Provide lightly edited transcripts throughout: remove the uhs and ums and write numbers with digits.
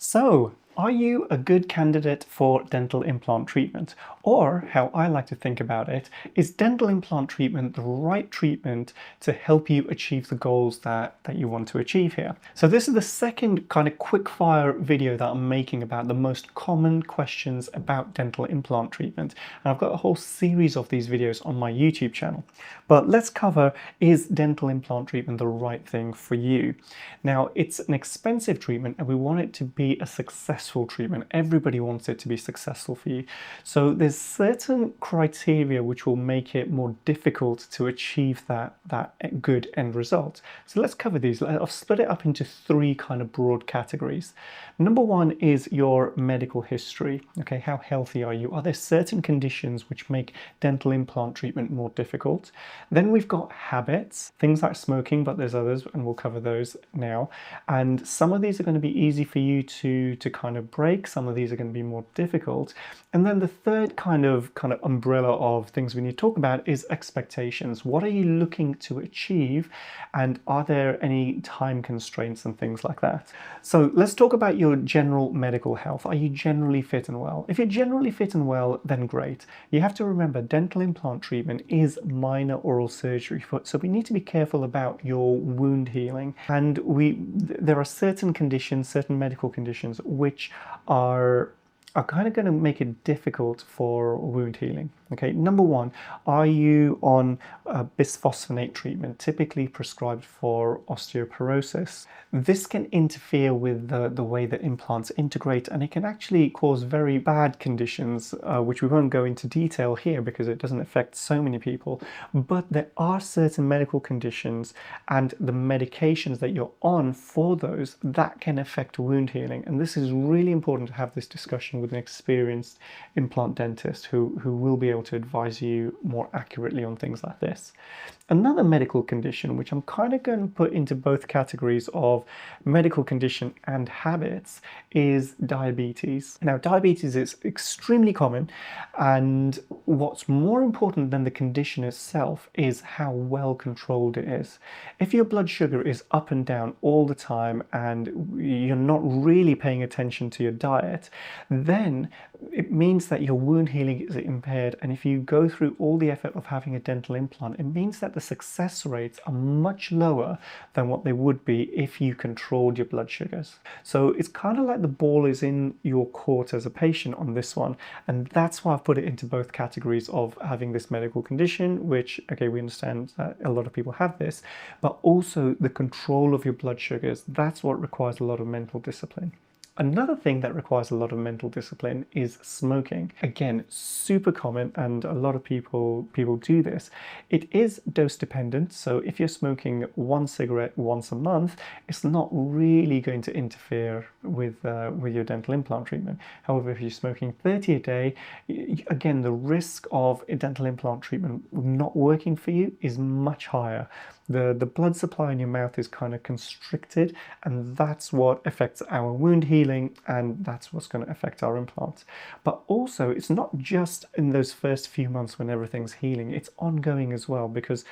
So, are you a good candidate for dental implant treatment? Or, how I like to think about it, is dental implant treatment the right treatment to help you achieve the goals that you want to achieve here? So this is the second kind of quick fire video that I'm making about the most common questions about dental implant treatment. And I've got a whole series of these videos on my YouTube channel. But let's cover, is dental implant treatment the right thing for you? Now, it's an expensive treatment and we want it to be a successful treatment. Everybody wants it to be successful for you. So there's certain criteria which will make it more difficult to achieve that good end result. So let's cover these. I've split it up into three kind of broad categories. Number one is your medical history. Okay, how healthy are you? Are there certain conditions which make dental implant treatment more difficult? Then we've got habits, things like smoking, but there's others, and we'll cover those now. And some of these are going to be easy for you to kind of break. Some of these are going to be more difficult. And then the third kind of umbrella of things we need to talk about is expectations. What are you looking to achieve? And are there any time constraints and things like that? So let's talk about your general medical health. Are you generally fit and well? If you're generally fit and well, then great. You have to remember dental implant treatment is minor oral surgery, so we need to be careful about your wound healing. And there are certain conditions, certain medical conditions, which are kind of going to make it difficult for wound healing. Okay, number one, are you on bisphosphonate treatment, typically prescribed for osteoporosis? This can interfere with the way that implants integrate, and it can actually cause very bad conditions, which we won't go into detail here because it doesn't affect so many people. But there are certain medical conditions and the medications that you're on for those that can affect wound healing. And this is really important to have this discussion with an experienced implant dentist who will be able to advise you more accurately on things like this. Another medical condition, which I'm kind of going to put into both categories of medical condition and habits, is diabetes. Now, diabetes is extremely common, and what's more important than the condition itself is how well controlled it is. If your blood sugar is up and down all the time and you're not really paying attention to your diet, then it means that your wound healing is impaired. And if you go through all the effort of having a dental implant, it means that the success rates are much lower than what they would be if you controlled your blood sugars. So it's kind of like the ball is in your court as a patient on this one. And that's why I've put it into both categories of having this medical condition, which, okay, we understand that a lot of people have this, but also the control of your blood sugars. That's what requires a lot of mental discipline. Another thing that requires a lot of mental discipline is smoking. Again, super common, and a lot of people do this. It is dose dependent, so if you're smoking one cigarette once a month, it's not really going to interfere with your dental implant treatment. However, if you're smoking 30 a day, again, the risk of a dental implant treatment not working for you is much higher. The blood supply in your mouth is kind of constricted, and that's what affects our wound healing, and that's what's going to affect our implants. But also, it's not just in those first few months when everything's healing, it's ongoing as well, because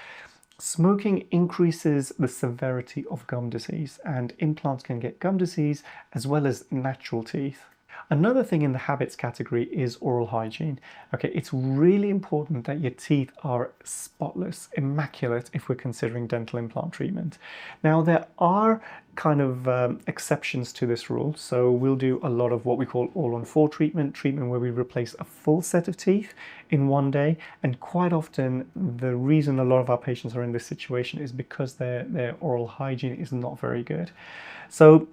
smoking increases the severity of gum disease, and implants can get gum disease as well as natural teeth. Another thing in the habits category is oral hygiene. Okay, it's really important that your teeth are spotless, immaculate, if we're considering dental implant treatment. Now, there are kind of exceptions to this rule. So we'll do a lot of what we call all-on-4 treatment where we replace a full set of teeth in one day. And quite often, the reason a lot of our patients are in this situation is because their oral hygiene is not very good. So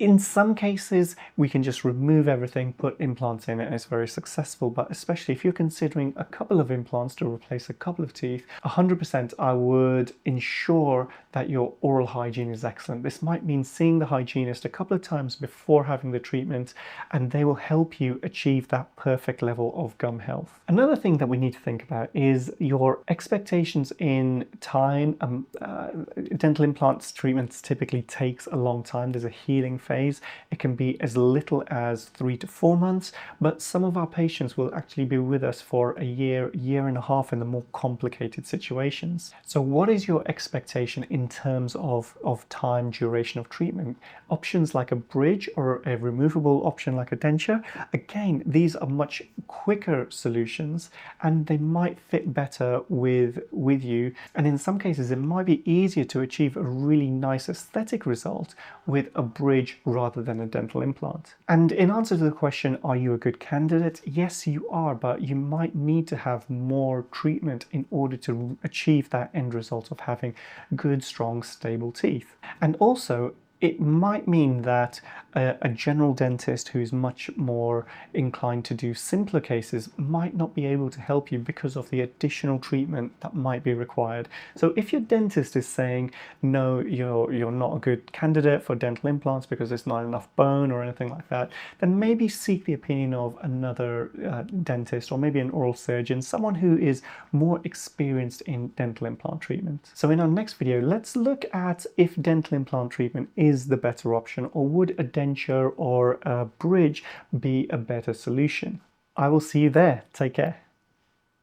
in some cases, we can just remove everything, put implants in it, and it's very successful. But especially if you're considering a couple of implants to replace a couple of teeth, 100% I would ensure that your oral hygiene is excellent. This might mean seeing the hygienist a couple of times before having the treatment, and they will help you achieve that perfect level of gum health. Another thing that we need to think about is your expectations in time. Dental implants treatments typically takes a long time. There's a healing phase. It can be as little as 3 to 4 months, but some of our patients will actually be with us for a year, year and a half in the more complicated situations. So what is your expectation in terms of time duration of treatment? Options like a bridge or a removable option like a denture, again, these are much quicker solutions and they might fit better with you. And in some cases, it might be easier to achieve a really nice aesthetic result with a bridge rather than a dental implant. And in answer to the question, are you a good candidate? Yes, you are, but you might need to have more treatment in order to achieve that end result of having good, strong, stable teeth. And also, it might mean that a general dentist who's much more inclined to do simpler cases might not be able to help you because of the additional treatment that might be required. So if your dentist is saying, no, you're not a good candidate for dental implants because there's not enough bone or anything like that, then maybe seek the opinion of another dentist or maybe an oral surgeon, someone who is more experienced in dental implant treatment. So in our next video, let's look at if dental implant treatment is the better option, or would a denture or a bridge be a better solution? I will see you there. Take care.